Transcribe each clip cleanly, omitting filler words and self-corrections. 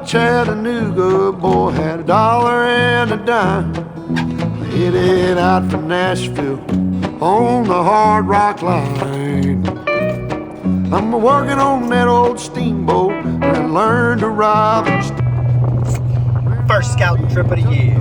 Chattanooga, boy had $1 and a dime. Headed out for Nashville on the Hard Rock Line. I'm working on that old steamboat and learned to ride. First scouting trip of the year.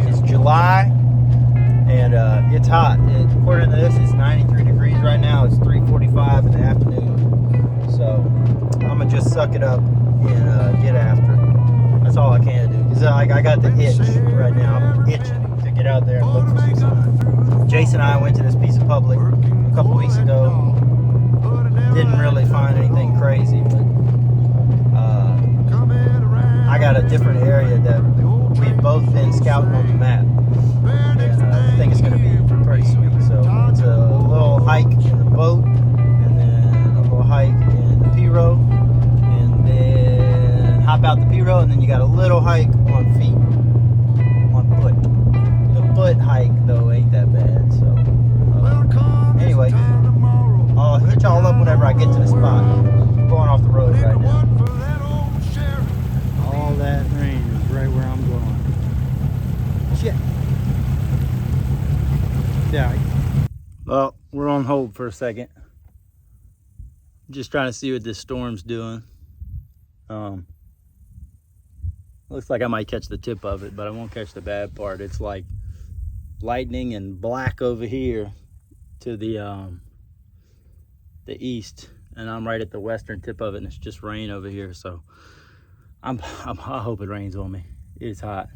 It's July, and it's hot. According to this, it's 93 degrees right now. It's 3:45 in the afternoon. So I'm gonna just suck it up and get after it. That's all I can do. Cause I got the itch right now. I'm itching to get out there and look for some sign. Jason and I went to this piece of public a couple weeks ago. Didn't really find anything crazy, but I got a different area that we've both been scouting on the map, and I think it's going to be pretty sweet. So it's a little hike in the boat, and then a little hike in the P-row, and then hop out the P-row, and then you got a little hike on feet, on foot. The foot hike though ain't that bad. So anyway, I'll hit y'all up whenever I get to the spot. I'm going off the road right now. All that rain is right where I'm going. Shit. Yeah. Well, we're on hold for a second. Just trying to see what this storm's doing. Looks like I might catch the tip of it, but I won't catch the bad part. It's like lightning and black over here to the east, and I'm right at the western tip of it, and it's just rain over here. So I hope it rains on me. It's hot.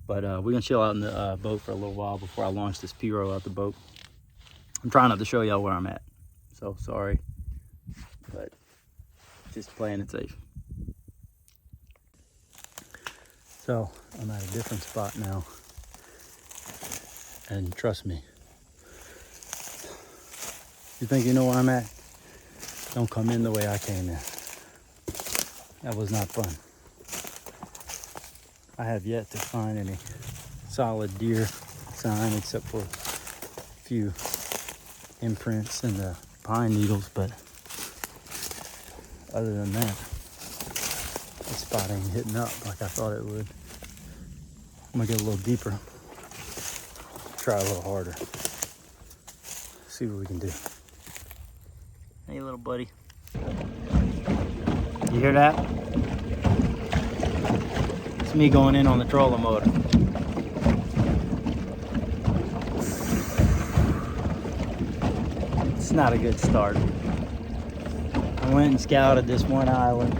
But we're gonna chill out in the boat for a little while before I launch this P-row out the boat. I'm trying not to show y'all where I'm at, so sorry, but just playing it safe. So I'm at a different spot now, and trust me, you think you know where I'm at? Don't come in the way I came in. That was not fun. I have yet to find any solid deer sign except for a few imprints in the pine needles, but other than that, this spot ain't hitting up like I thought it would. I'm gonna get a little deeper, try a little harder, see what we can do. Hey little buddy, you hear that? It's me going in on the trolling motor. It's not a good start. I went and scouted this one island.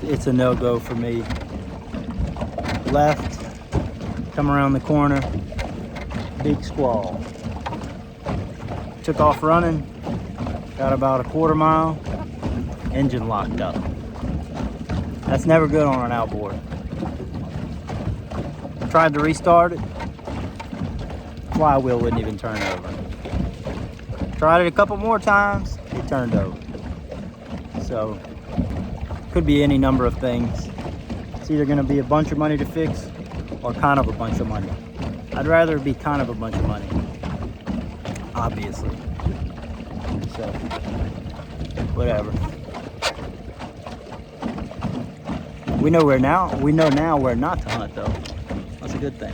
It's a no-go for me. Left, come around the corner, big squall. Took off running, got about a quarter mile, engine locked up. That's never good on an outboard. Tried to restart it, flywheel wouldn't even turn over. Tried it a couple more times, it turned over. So, could be any number of things. It's either gonna be a bunch of money to fix or kind of a bunch of money. I'd rather it be kind of a bunch of money, obviously. So, whatever. We know now where not to hunt though. That's a good thing.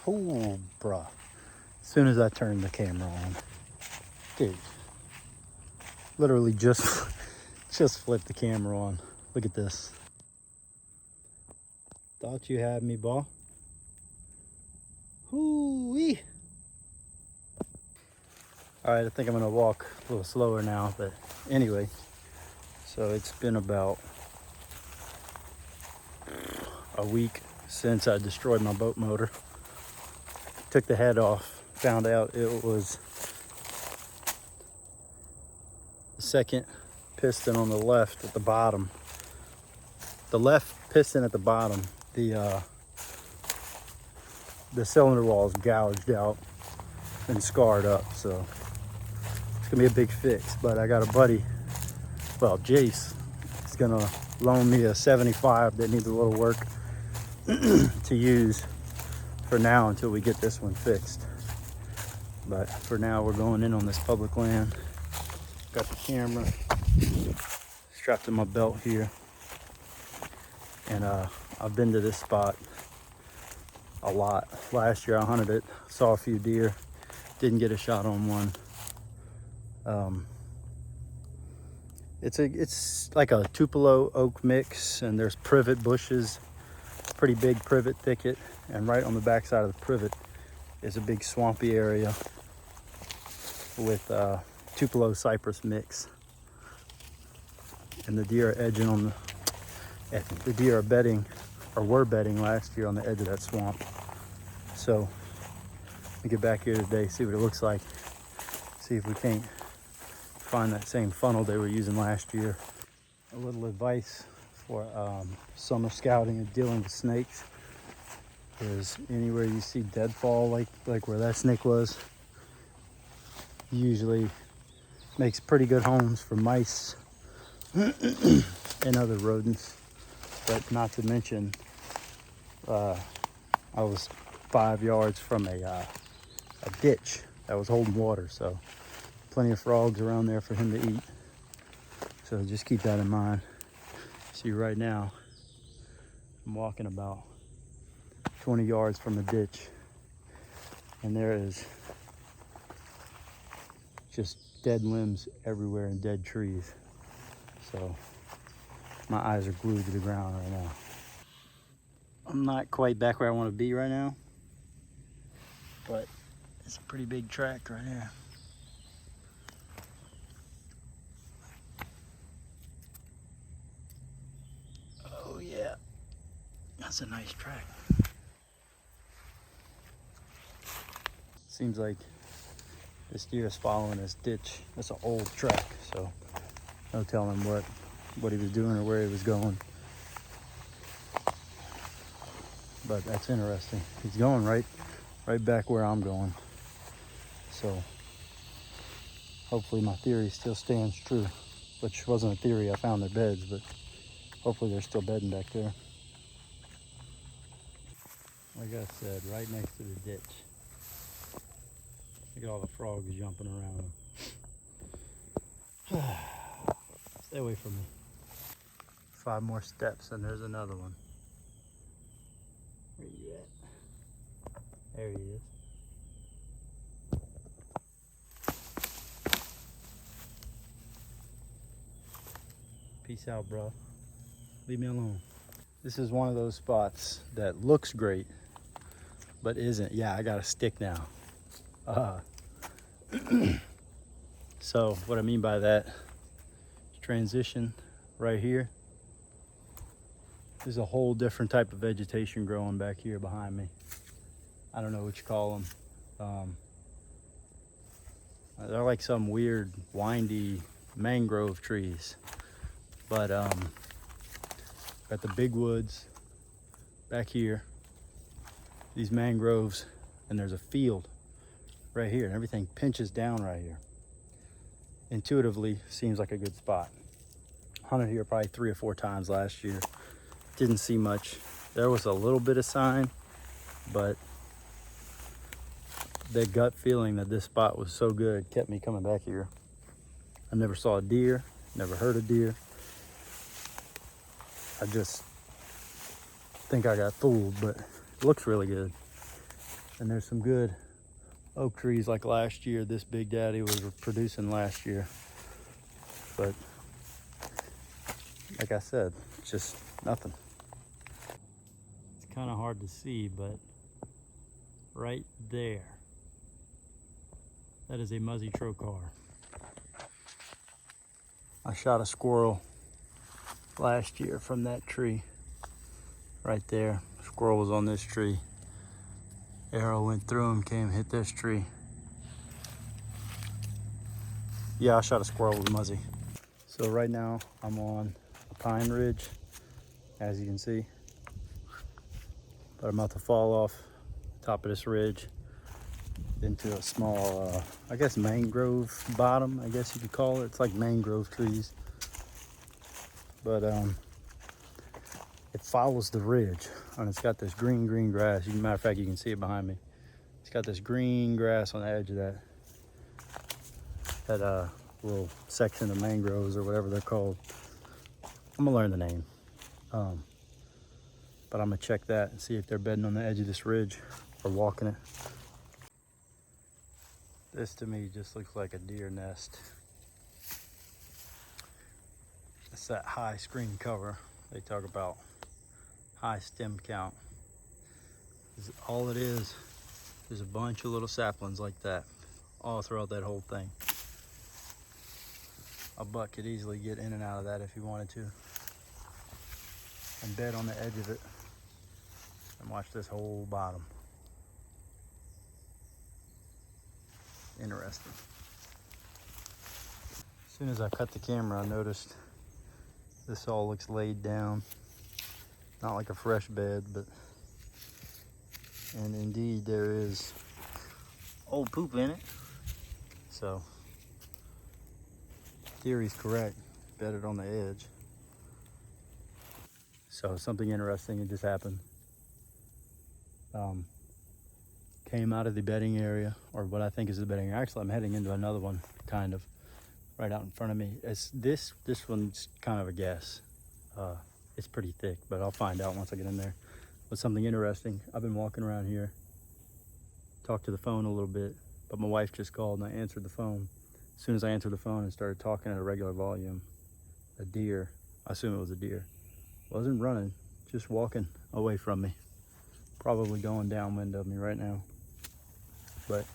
Oh, bruh. As soon as I turned the camera on, dude, literally just flipped the camera on. Look at this. Thought you had me, boy. Hoo-wee. All right, I think I'm gonna walk a little slower now, but anyway. So it's been about a week since I destroyed my boat motor. Took the head off, found out it was the second piston on the left at the bottom. The left piston at the bottom, the cylinder wall is gouged out and scarred up, so it's gonna be a big fix. But I got a buddy, well, Jace, is gonna loan me a 75 that needs a little work to use for now until we get this one fixed. But for now, we're going in on this public land. Got the camera strapped to my belt here. And I've been to this spot a lot. Last year I hunted it, saw a few deer, didn't get a shot on one. It's like a Tupelo oak mix, and there's privet bushes, pretty big privet thicket, and right on the back side of the privet is a big swampy area with Tupelo cypress mix. And the deer are edging on the deer are bedding, or were bedding last year on the edge of that swamp. So we get back here today, see what it looks like, see if we can't find that same funnel they were using last year. A little advice for summer scouting and dealing with snakes is anywhere you see deadfall, like where that snake was, usually makes pretty good homes for mice and other rodents. But not to mention, I was 5 yards from a ditch that was holding water, so plenty of frogs around there for him to eat. So just keep that in mind. See, right now I'm walking about 20 yards from a ditch, and there is just dead limbs everywhere and dead trees. So my eyes are glued to the ground right now. I'm not quite back where I want to be right now, but it's a pretty big track right here. Oh yeah, that's a nice track. Seems like this deer is following this ditch. That's an old track, so no telling what he was doing or where he was going. But that's interesting. He's going right back where I'm going. So hopefully my theory still stands true, which wasn't a theory. I found their beds, but hopefully they're still bedding back there. Like I said, right next to the ditch. Look at all the frogs jumping around. Stay away from me. 5 more steps and there's another one. Where you at? There he is. Peace out, bro. Leave me alone. This is one of those spots that looks great, but isn't. Yeah, I got a stick now. So what I mean by that, transition right here. There's a whole different type of vegetation growing back here behind me. I don't know what you call them. They're like some weird windy mangrove trees. But got the big woods back here, these mangroves, and there's a field right here, and everything pinches down right here. Intuitively seems like a good spot. Hunted here probably 3 or 4 times last year. Didn't see much. There was a little bit of sign, but the gut feeling that this spot was so good kept me coming back here. I never saw a deer, never heard a deer. I just think I got fooled, but it looks really good. And there's some good oak trees like last year. This Big Daddy was producing last year. But like I said, it's just nothing. It's kind of hard to see, but right there, that is a muzzy trocar. I shot a squirrel last year from that tree right there. Squirrel was on this tree. Arrow went through him, came hit this tree. Yeah, I shot a squirrel with muzzy. So right now I'm on a pine ridge, as you can see, but I'm about to fall off the top of this ridge into a small, I guess mangrove bottom, I guess you could call it. It's like mangrove trees, but it follows the ridge, and it's got this green grass. Matter of fact, you can see it behind me. It's It's got this green grass on the edge of that little section of mangroves or whatever they're called. I'm gonna learn the name. But I'm gonna check that and see if they're bedding on the edge of this ridge or walking it. This to me just looks like a deer nest. It's that high screen cover. They talk about high stem count. All it is a bunch of little saplings like that all throughout that whole thing. A buck could easily get in and out of that if he wanted to, and bed on the edge of it and watch this whole bottom. Interesting. As soon as I cut the camera, I noticed this all looks laid down. Not like a fresh bed, but, and indeed there is old poop in it. So, theory's correct, bedded on the edge. So something interesting had just happened. Came out of the bedding area, or what I think is the bedding area. Actually, I'm heading into another one, kind of, right out in front of me. It's this one's kind of a guess. It's pretty thick, but I'll find out once I get in there. But something interesting, I've been walking around here, talked to the phone a little bit, but my wife just called and I answered the phone. As soon as I answered the phone and started talking at a regular volume, a deer, I assume it was a deer, wasn't running, just walking away from me. Probably going downwind of me right now. But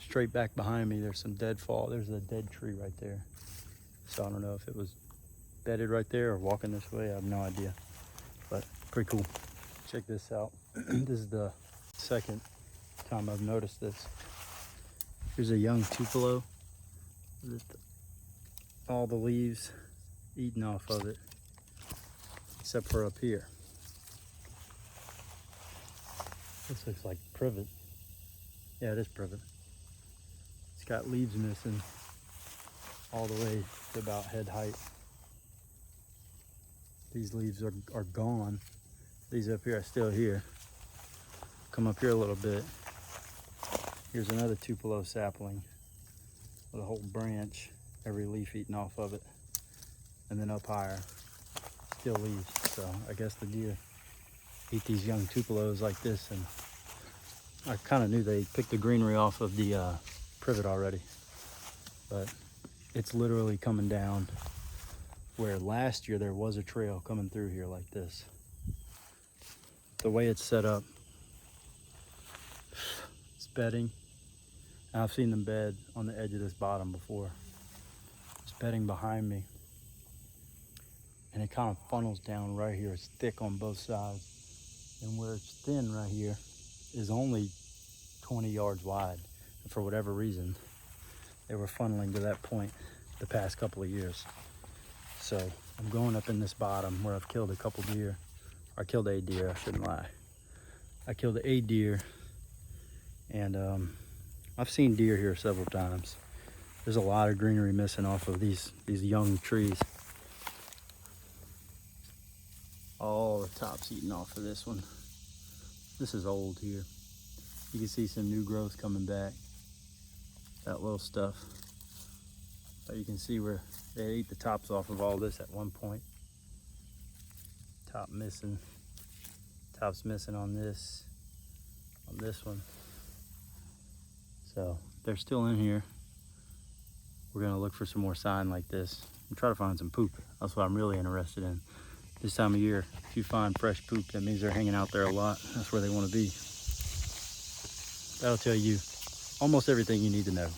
straight back behind me, there's some deadfall. There's a dead tree right there. So I don't know if it was bedded right there or walking this way. I have no idea, but pretty cool. Check this out. This is the second time I've noticed this. Here's a young tupelo. Just all the leaves eaten off of it, except for up here. This looks like privet. Yeah, it is privet. It's got leaves missing all the way to about head height. These leaves are gone. These up here are still here. Come up here a little bit. Here's another tupelo sapling with a whole branch, every leaf eaten off of it. And then up higher, still leaves. So I guess the deer eat these young tupelos like this, and I kind of knew they picked the greenery off of the privet already, but it's literally coming down where last year there was a trail coming through here like this. The way it's set up, it's bedding. I've seen them bed on the edge of this bottom before. It's bedding behind me, and it kind of funnels down right here. It's thick on both sides, and where it's thin right here is only 20 yards wide. And for whatever reason, they were funneling to that point the past couple of years. So I'm going up in this bottom where I've killed a couple deer. Or I killed a deer, I shouldn't lie. I killed a deer, and I've seen deer here several times. There's a lot of greenery missing off of these young trees. All the tops eaten off of this one. This is old here. You can see some new growth coming back. That little stuff. But you can see where they ate the tops off of all this at one point. Top missing. Top's missing on this one. So they're still in here. We're gonna look for some more sign like this and try to find some poop. That's what I'm really interested in. This time of year, if you find fresh poop, that means they're hanging out there a lot. That's where they want to be. That'll tell you almost everything you need to know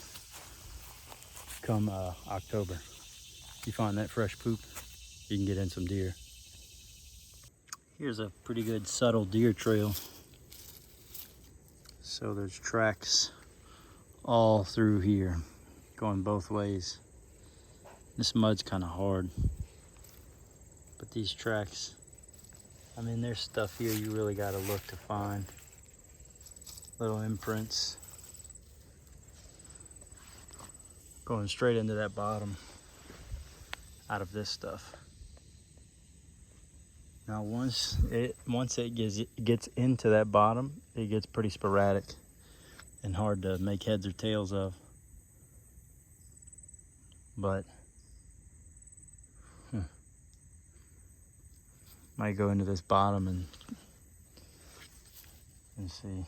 come October. If you find that fresh poop, you can get in some deer. Here's a pretty good subtle deer trail. So there's tracks all through here, going both ways. This mud's kind of hard, but these tracks, I mean, there's stuff here you really got to look to find. Little imprints going straight into that bottom out of this stuff. Now once it gets into that bottom, it gets pretty sporadic. and hard to make heads or tails of. But might go into this bottom and see.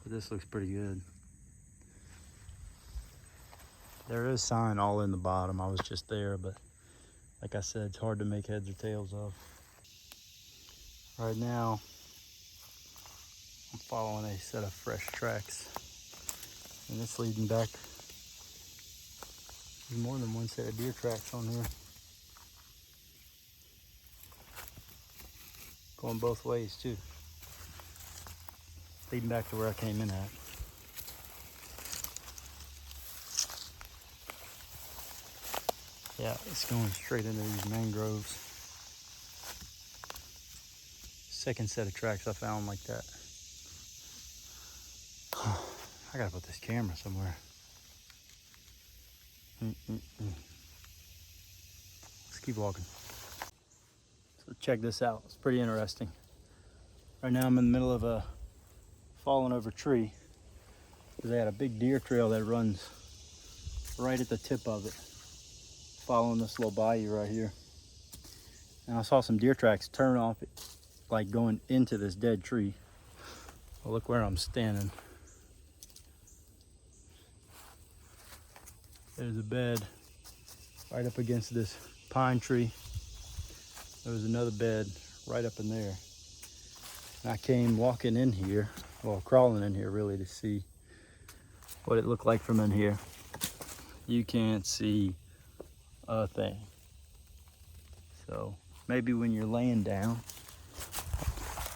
But this looks pretty good. There is sign all in the bottom. I was just there, but like I said, it's hard to make heads or tails of. Right now, I'm following a set of fresh tracks, and it's leading back. There's more than one set of deer tracks on here. Going both ways too. Leading back to where I came in at. Yeah, it's going straight into these mangroves. Second set of tracks I found like that. I gotta put this camera somewhere. Let's keep walking. So check this out. It's pretty interesting. Right now I'm in the middle of a fallen over tree. They had a big deer trail that runs right at the tip of it, following this little bayou right here. And I saw some deer tracks turn off it, like going into this dead tree. Well, look where I'm standing. There's a bed right up against this pine tree. There was another bed right up in there. And I came walking in here, well, crawling in here really, to see what it looked like from in here. You can't see a thing. So maybe when you're laying down,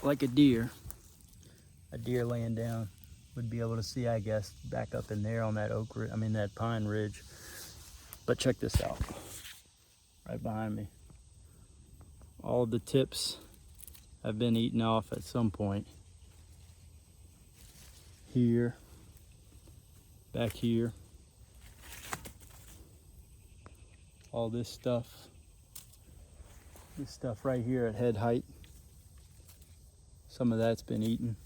like a deer laying down would be able to see, I guess, back up in there on that that pine ridge. But check this out, right behind me. All of the tips have been eaten off at some point. Here, back here. All this stuff right here at head height. Some of that's been eaten.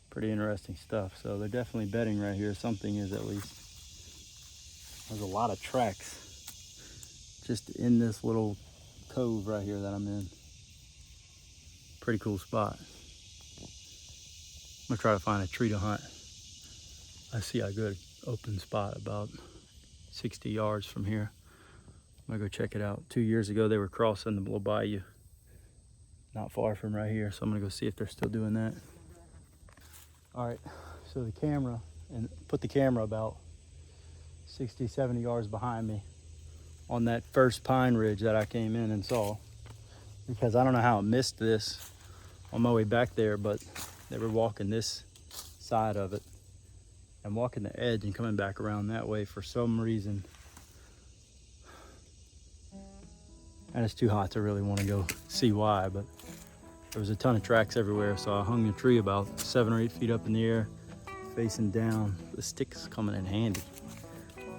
Pretty interesting stuff. So they're definitely bedding right here. Something is, at least. There's a lot of tracks just in this little cove right here that I'm in. Pretty cool spot. I'm gonna try to find a tree to hunt. I see a good open spot about 60 yards from here. I'm gonna go check it out. 2 years ago, they were crossing the little bayou, not far from right here. So I'm gonna go see if they're still doing that. All right, so the camera, and put the camera about 60, 70 yards behind me on that first pine ridge that I came in and saw, because I don't know how I missed this on my way back there, but they were walking this side of it and walking the edge and coming back around that way for some reason. And it's too hot to really want to go see why, but there was a ton of tracks everywhere. So I hung the tree about 7 or 8 feet up in the air, facing down. The stick's coming in handy.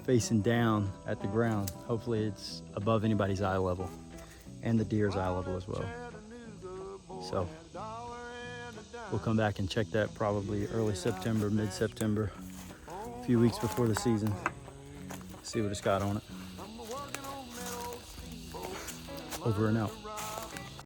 Facing down at the ground. Hopefully it's above anybody's eye level, and the deer's eye level as well. So we'll come back and check that probably early September, mid-September, a few weeks before the season. See what it's got on it. Over and out.